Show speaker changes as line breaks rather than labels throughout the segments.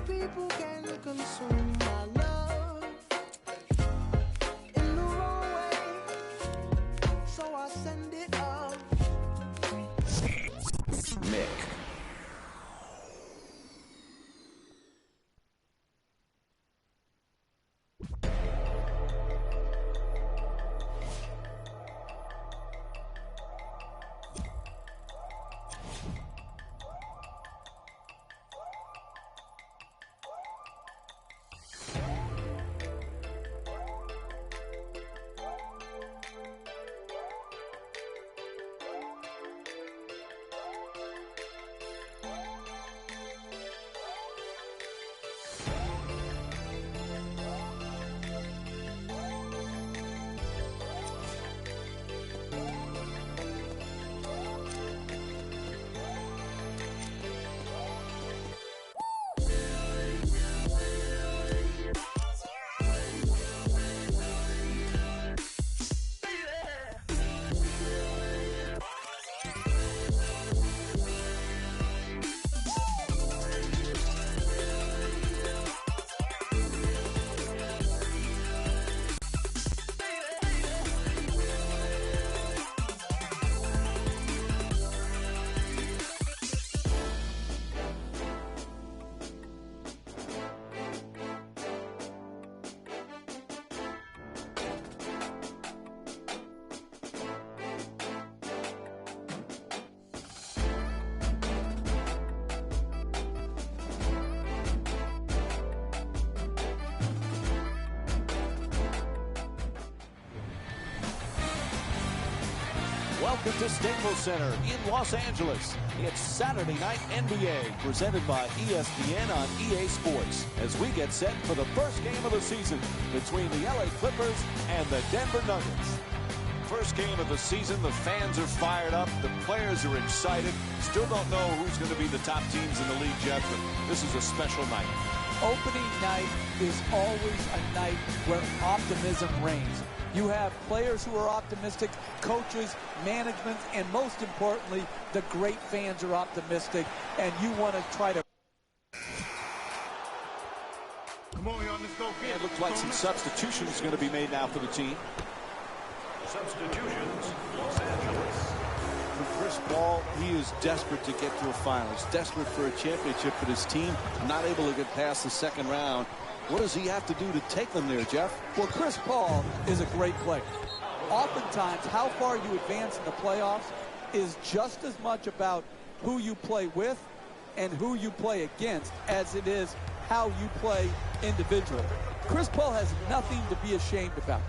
people can consume my love in the wrong way, so I send it up.
Mick.
Welcome to Staples Center in Los Angeles. It's Saturday Night NBA, presented by ESPN on EA Sports, as we get set for the first game of the season between the LA Clippers and the Denver Nuggets. First game of the season, the fans are fired up, the players are excited. Still don't know who's going to be the top teams in the league, Jeff, but this is a special night.
Opening night is always a night where optimism reigns. You have players who are optimistic, coaches, management, and most importantly, the great fans are optimistic, and you want to try to...
Come on, y'all, let's go.
It looks like some substitutions going to be made now for the team.
Substitutions, Los Angeles.
For Chris Paul, he is desperate to get to a finals, desperate for a championship for his team, not able to get past the second round. What does he have to do to take them there, Jeff?
Well, Chris Paul is a great player. Oftentimes, how far you advance in the playoffs is just as much about who you play with and who you play against as it is how you play individually. Chris Paul has nothing to be ashamed about.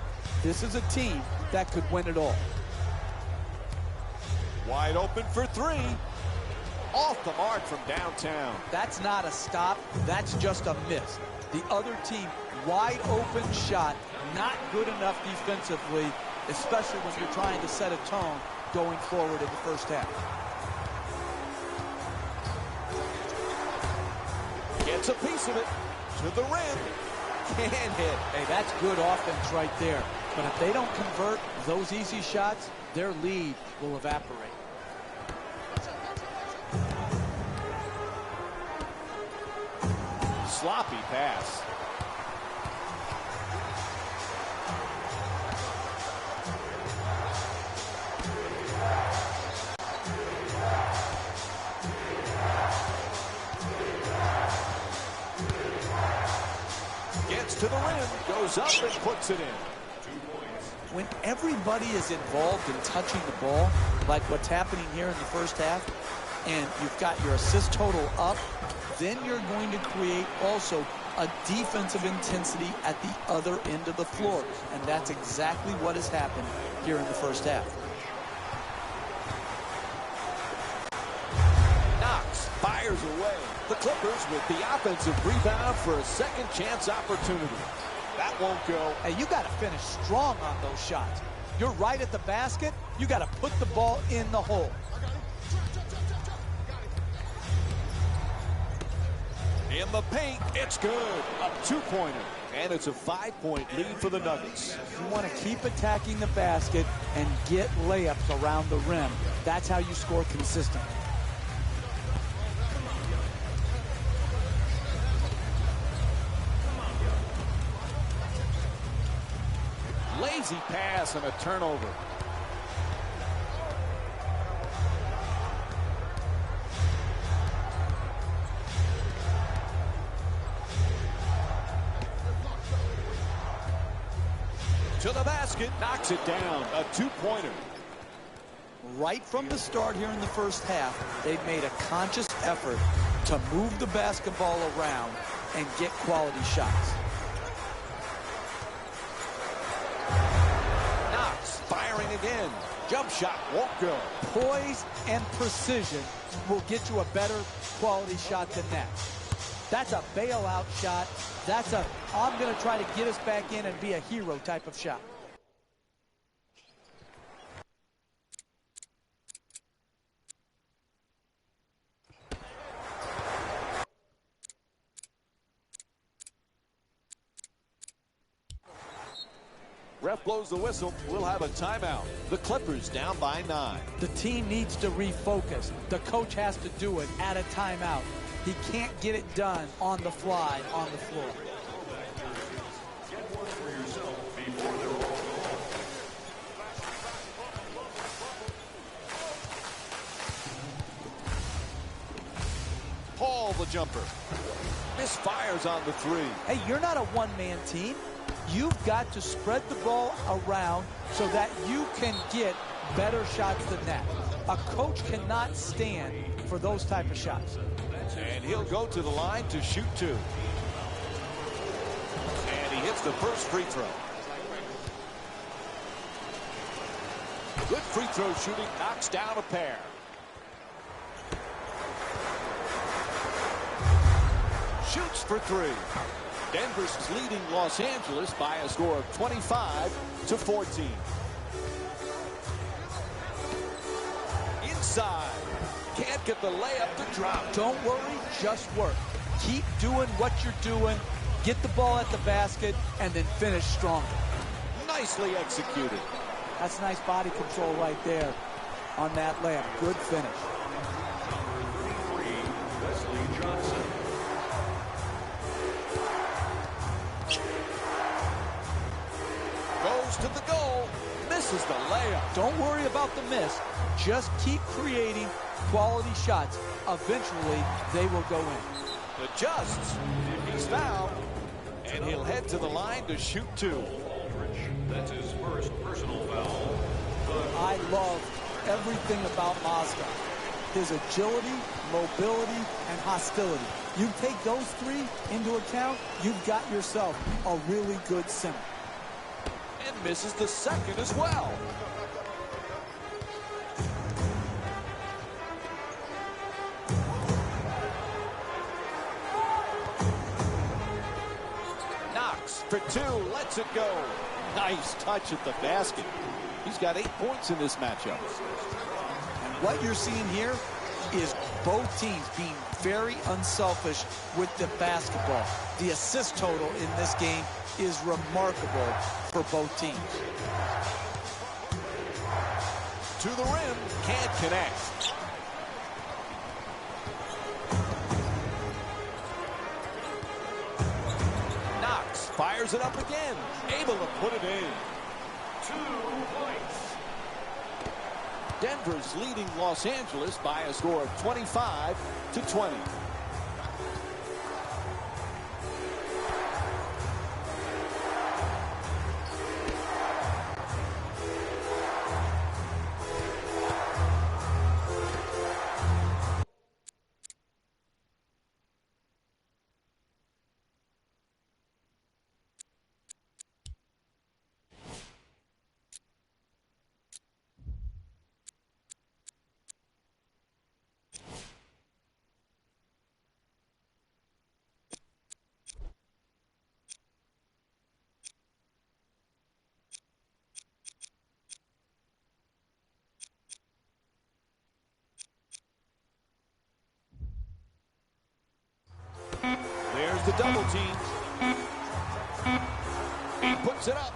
This is a team that could win it all.
Wide open for three. Off the mark from downtown.
That's not a stop. That's just a miss. The other team, wide open shot, not good enough defensively, especially when you're trying to set a tone going forward in the first half.
Gets a piece of it to the rim. Can't hit.
Hey, that's good offense right there. But if they don't convert those easy shots, their lead will evaporate.
Sloppy pass. Gets to the rim, goes up and puts it in.
When everybody is involved in touching the ball, like what's happening here in the first half, and you've got your assist total up, then you're going to create also a defensive intensity at the other end of the floor. And that's exactly what has happened here in the first half.
Knox fires away. The Clippers with the offensive rebound for a second chance opportunity. That won't go.
Hey, you got to finish strong on those shots. You're right at the basket. You got to put the ball in the hole.
In the paint, it's good. A two-pointer. And it's a 5-point lead for the Nuggets.
You want to keep attacking the basket and get layups around the rim. That's how you score consistently.
Easy pass and a turnover. To the basket, knocks it down, a two-pointer.
Right from the start here in the first half, they've made a conscious effort to move the basketball around and get quality shots.
Knox firing again. Jump shot won't go.
Poise and precision will get you a better quality shot than that. That's a bailout shot. That's a, I'm going to try to get us back in and be a hero type of shot.
Ref blows the whistle. We'll have a timeout. The Clippers down by 9.
The team needs to refocus. The coach has to do it at a timeout. He can't get it done on the fly on the floor.
Paul the jumper. Misfires on the 3.
Hey, you're not a one-man team. You've got to spread the ball around so that you can get better shots than that. A coach cannot stand for those type of shots.
And he'll go to the line to shoot 2. And he hits the first free throw. Good free throw shooting, knocks down a pair. Shoots for 3. Denver's leading Los Angeles by a score of 25-14. Inside. Can't get the layup to drop.
Don't worry, just work. Keep doing what you're doing. Get the ball at the basket and then finish stronger.
Nicely executed.
That's nice body control right there on that layup. Good finish.
Goes to the goal. Misses the layup.
Don't worry about the miss. Just keep creating quality shots. Eventually, they will go in.
Adjusts. He's fouled. And he'll head to the line to shoot 2.
That's his first personal foul.
I love everything about Mozgov. His agility, mobility, and hostility. You take those 3 into account, you've got yourself a really good center.
And misses the second as well. Knox for 2, lets it go. Nice touch at the basket. He's got 8 points in this matchup.
And what you're seeing here is both teams being very unselfish with the basketball. The assist total in this game is remarkable for both teams.
To the rim, can't connect. Knox fires it up again, able to put it in.
2 points.
Denver's leading Los Angeles by a score of 25-20. There's the double team. He puts it up.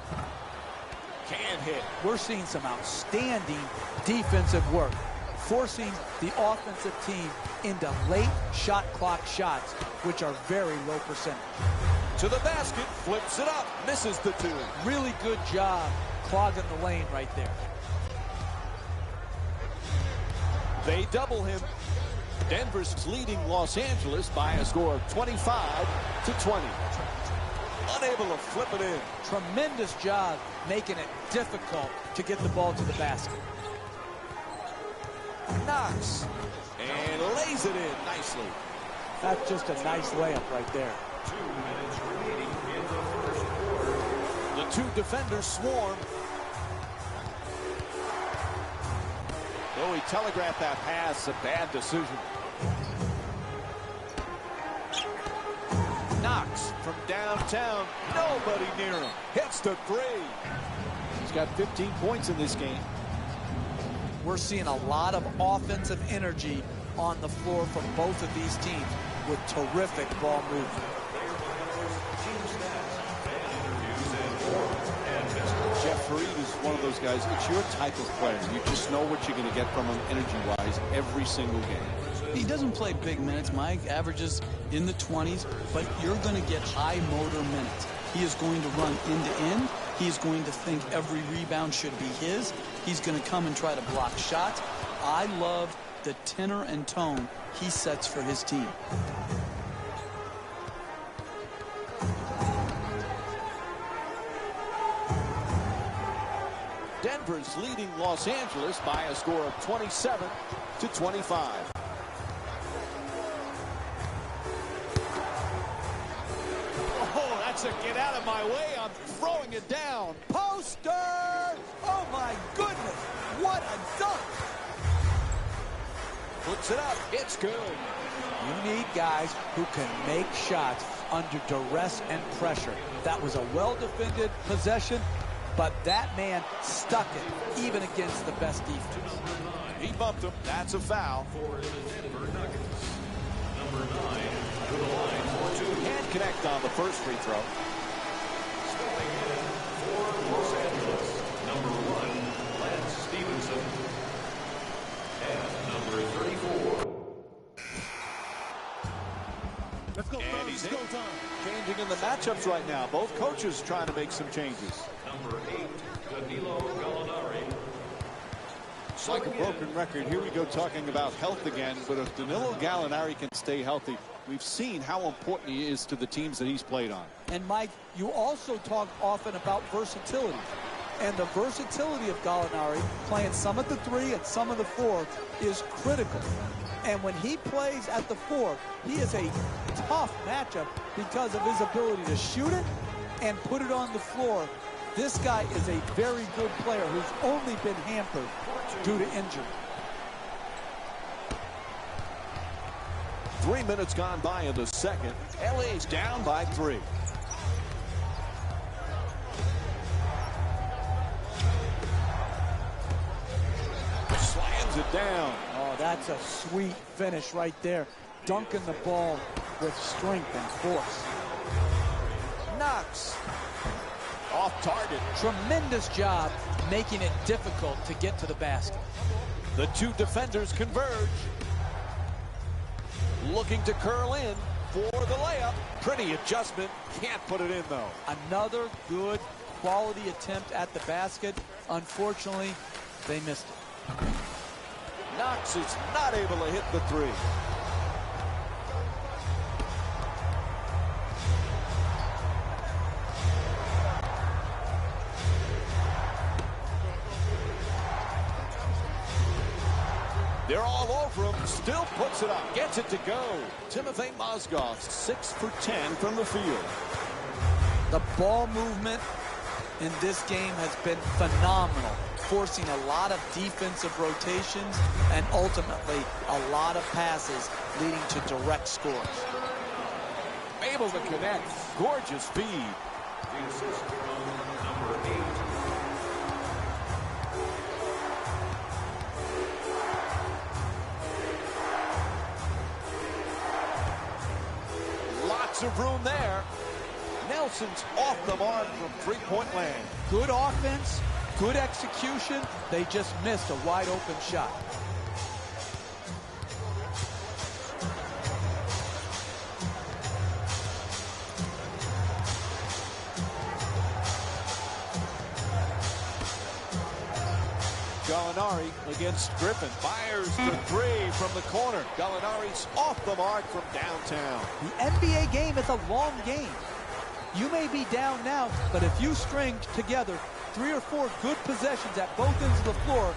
Can't hit.
We're seeing some outstanding defensive work, forcing the offensive team into late shot clock shots, which are very low percentage.
To the basket, flips it up, misses the 2.
Really good job clogging the lane right there.
They double him. Denver's leading Los Angeles by a score of 25-20. Unable to flip it in.
Tremendous job making it difficult to get the ball to the basket.
Knox and lays it in nicely.
That's just a nice layup right there.
2 minutes remaining in the first quarter.
The two defenders swarm. Though he telegraphed that pass, a bad decision. Knox from downtown, nobody near him. Hits the three. He's got 15 points in this game.
We're seeing a lot of offensive energy on the floor from both of these teams with terrific ball movement.
Jeff Fareed is one of those guys. It's your type of player. You just know what you're going to get from him energy-wise every single game.
He doesn't play big minutes. Mike averages in the 20s, but you're going to get high motor minutes. He is going to run end to end. He is going to think every rebound should be his. He's going to come and try to block shots. I love the tenor and tone he sets for his team.
Denver's leading Los Angeles by a score of 27-25. Oh, that's a get out of my way. I'm throwing it down.
Poster! Oh my goodness! What a dunk!
Puts it up. It's good.
You need guys who can make shots under duress and pressure. That was a well-defended possession, but that man stuck it even against the best defense.
He bumped him. That's a foul.
For the Denver Nuggets. Number 9 to the line for 2.
Can't connect on the first free throw.
Stepping in for Los Angeles. Number 1, Lance Stevenson. And number 34.
Let's go.
And he's changing in the matchups right now. Both coaches trying to make some changes.
Number 8, Danilo Gallinari.
It's like a broken record. Here we go talking about health again. But if Danilo Gallinari can stay healthy, we've seen how important he is to the teams that he's played on.
And Mike, you also talk often about versatility. And the versatility of Gallinari, playing some at the 3 and some of the 4, is critical. And when he plays at the 4, he is a tough matchup because of his ability to shoot it and put it on the floor. This guy is a very good player who's only been hampered due to injury.
3 minutes gone by in the second. LA's down by 3. Slams it down.
Oh, that's a sweet finish right there. Dunking the ball with strength and force.
Knox. Off target.
Tremendous job making it difficult to get to the basket.
The two defenders converge. Looking to curl in for the layup. Pretty adjustment. Can't put it in, though.
Another good quality attempt at the basket. Unfortunately, they missed it.
Knox is not able to hit the 3. They're all over him. Still puts it up. Gets it to go. Timothy Mozgov, 6 for 10 from the field.
The ball movement in this game has been phenomenal, forcing a lot of defensive rotations and ultimately a lot of passes leading to direct scores.
Able to connect. Gorgeous feed.
The assist from number 8.
Lots of room there. Nelson's off the mark from three-point land.
Good offense, good execution. They just missed a wide-open shot.
Gallinari against Griffin. Fires for three from the corner. Gallinari's off the mark from downtown.
The NBA game is a long game. You may be down now, but if you string together 3 or 4 good possessions at both ends of the floor,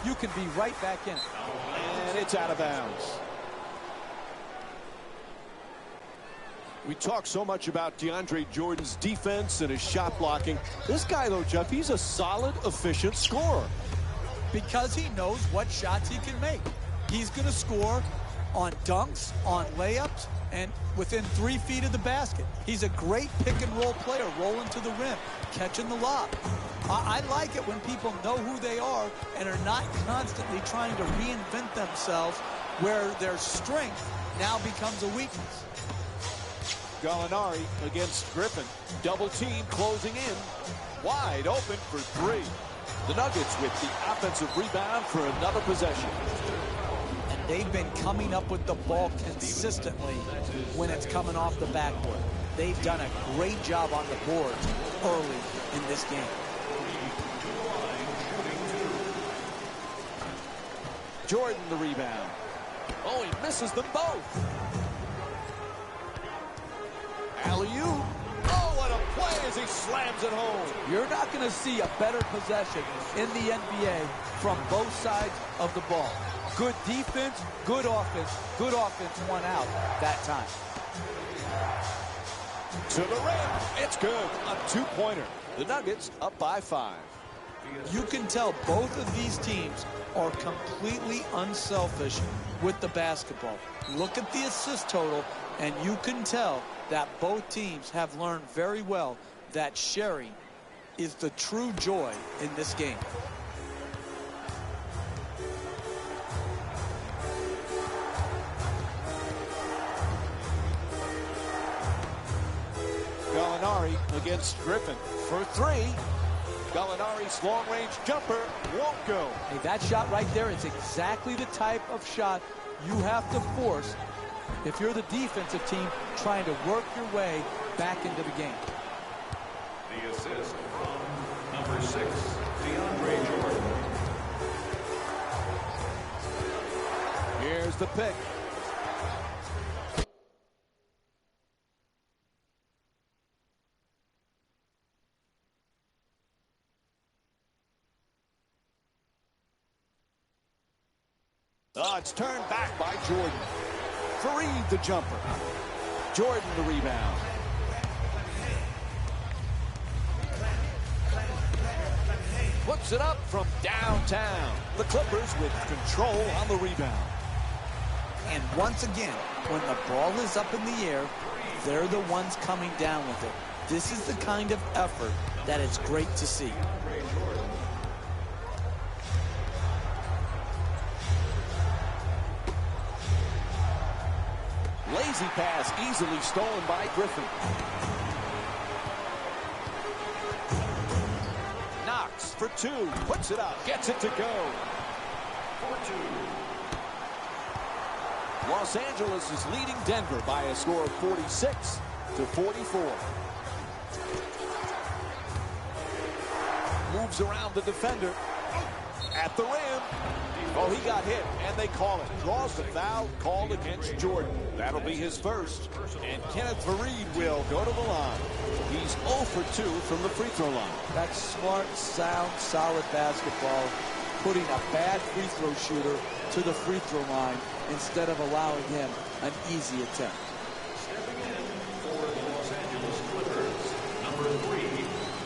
you can be right back in it.
And it's out of bounds. We talk so much about DeAndre Jordan's defense and his shot blocking. This guy, though, Jeff, he's a solid, efficient scorer.
Because he knows what shots he can make. He's going to score on dunks, on layups, and within 3 feet of the basket. He's a great pick-and-roll player, rolling to the rim, catching the lob. I like it when people know who they are and are not constantly trying to reinvent themselves where their strength now becomes a weakness.
Gallinari against Griffin. Double team closing in. Wide open for three. The Nuggets with the offensive rebound for another possession.
And they've been coming up with the ball consistently when it's coming off the backboard. They've done a great job on the boards early in this game.
Jordan the rebound. Oh, he misses them both. Alley-oop. Oh, what a play as he slams it home.
You're not going to see a better possession in the NBA from both sides of the ball. Good defense, good offense won out that time.
To the rim. It's good. A two-pointer. The Nuggets up by 5.
You can tell both of these teams are completely unselfish with the basketball. Look at the assist total, and you can tell that both teams have learned very well that sharing is the true joy in this game.
Gallinari against Griffin for three. Gallinari's long-range jumper won't go.
Hey, that shot right there is exactly the type of shot you have to force if you're the defensive team trying to work your way back into the game.
The assist from number 6, DeAndre Jordan.
Here's the pick. Oh, it's turned back by Jordan. Fareed the jumper. Jordan the rebound. Puts it up from downtown. The Clippers with control on the rebound.
And once again, when the ball is up in the air, they're the ones coming down with it. This is the kind of effort that is great to see.
Lazy pass easily stolen by Griffin. Knox for two. Puts it up. Gets it to go.
For 2.
Los Angeles is leading Denver by a score of 46-44. Moves around the defender. At the rim. Oh, he got hit, and they call it. Draws the foul called against Jordan. That'll be his first. And Kenneth Fareed will go to the line. He's 0 for 2 from the free throw line.
That's smart, sound, solid basketball, putting a bad free throw shooter to the free throw line instead of allowing him an easy attempt.
Stepping in for the Los Angeles Clippers, number 3,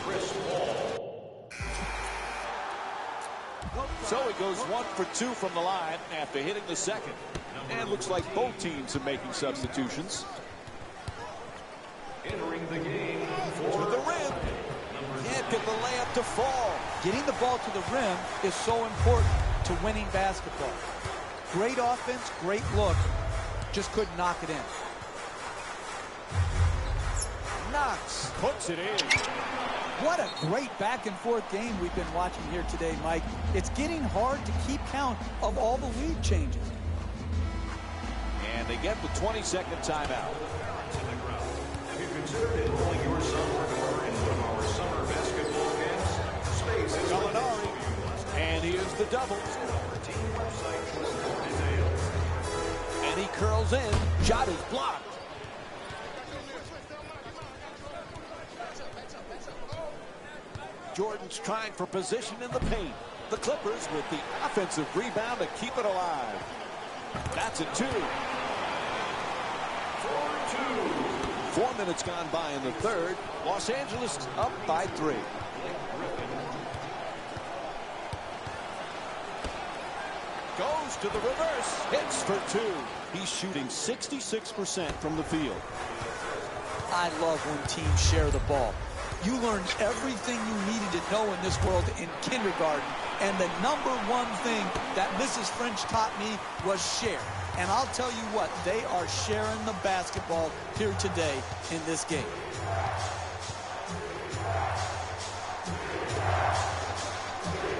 Chris Paul.
So he goes 1 for 2 from the line after hitting the second. And looks like both teams are making substitutions.
Entering the game
To
for
the rim. Can't get the layup to fall.
Getting the ball to the rim is so important to winning basketball. Great offense, great look, just couldn't knock it in.
Knox puts it in.
What a great back-and-forth game we've been watching here today, Mike. It's getting hard to keep count of all the lead changes.
And they get the 20-second timeout.
Have you considered enrolling your son or daughter in one of our summer basketball camps? Space is
Gallinari. And here's the dunk. double. And he curls in. Shot is blocked. Jordan's trying for position in the paint. The Clippers with the offensive rebound to keep it alive. That's a 2. 4 minutes gone by in the third. Los Angeles up by 3. Goes to the reverse. Hits for 2. He's shooting 66% from the field.
I love when teams share the ball. You learned everything you needed to know in this world in kindergarten. And the #1 thing that Mrs. French taught me was share. And I'll tell you what, they are sharing the basketball here today in this game.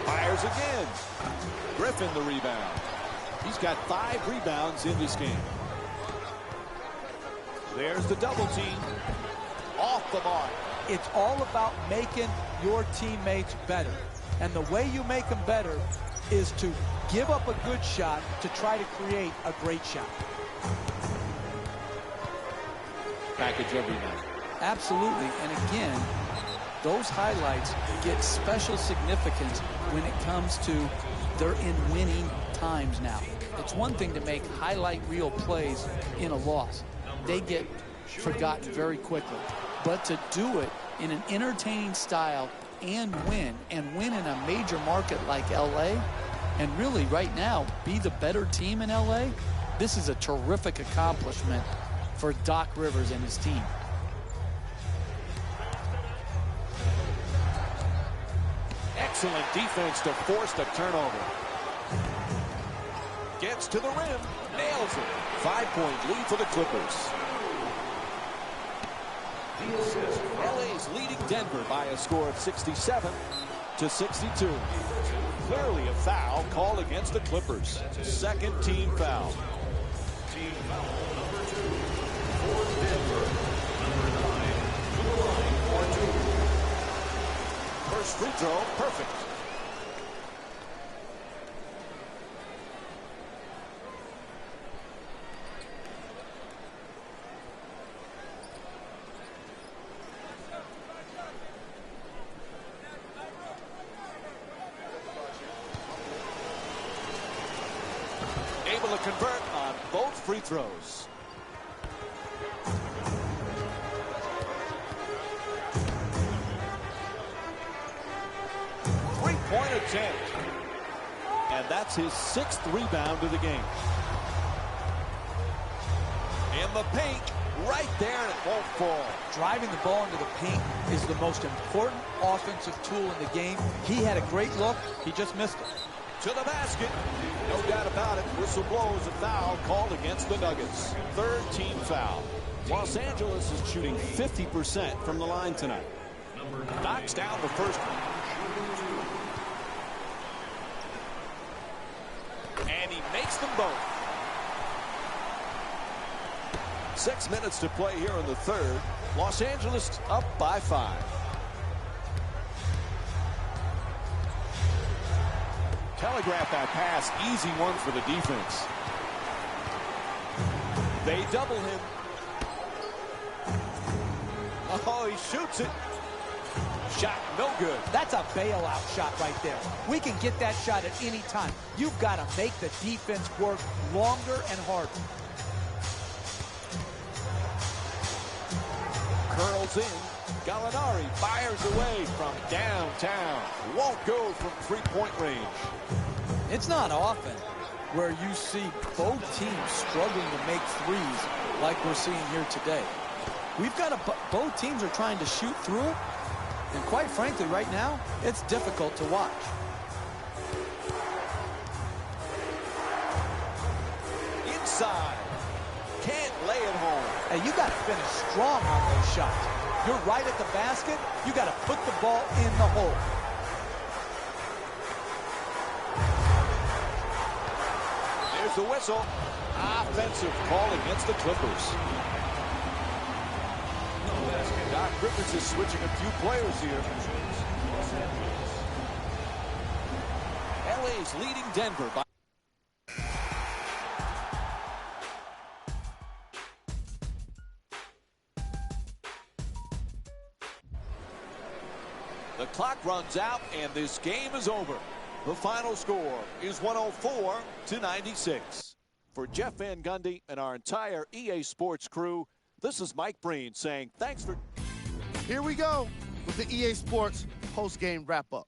Fires again. Griffin the rebound. He's got 5 rebounds in this game. There's the double team. Off the mark.
It's all about making your teammates better. And the way you make them better is to give up a good shot to try to create a great shot.
Package every night.
Absolutely. And again, those highlights get special significance when it comes to they're in winning times now. It's one thing to make highlight reel plays in a loss. They get forgotten very quickly. But to do it in an entertaining style and win in a major market like LA, and really right now be the better team in LA, this is a terrific accomplishment for Doc Rivers and his team.
Excellent defense to force the turnover. Gets to the rim. Nails it. 5-point lead for the Clippers. LA's leading Denver by a score of 67-62. Clearly a foul called against the Clippers. Second team foul.
Team foul number 2 for Denver. Number 9 to the line for 2.
First free throw, perfect. Able to convert on both free throws. Three-point attempt. And that's his 6th rebound of the game. In the paint, right there, and it won't fall.
Driving the ball into the paint is the most important offensive tool in the game. He had a great look. He just missed it.
To the basket. No doubt about it. Whistle blows, a foul called against the Nuggets. Third team foul. Los Angeles is shooting 50% from the line tonight. Knocks down the first one. And he makes them both. 6 minutes to play here in the third. Los Angeles up by 5. Telegraph that pass. Easy one for the defense. They double him. Oh, he shoots it. Shot no good.
That's a bailout shot right there. We can get that shot at any time. You've got to make the defense work longer and harder.
Curls in. Gallinari fires away from downtown. Won't go from three-point range.
It's not often where you see both teams struggling to make threes like we're seeing here today. We've got both teams are trying to shoot through it, and quite frankly, right now, it's difficult to watch.
Inside. Can't lay it home.
Hey, you got to finish strong on those shots. You're right at the basket. You got to put the ball in the hole.
There's the whistle. Offensive call against the Clippers. Doc Rivers is switching a few players here. A's leading Denver by... The clock runs out, and this game is over. The final score is 104-96. For Jeff Van Gundy and our entire EA Sports crew, this is Mike Breen saying thanks for...
Here we go with the EA Sports post-game wrap-up.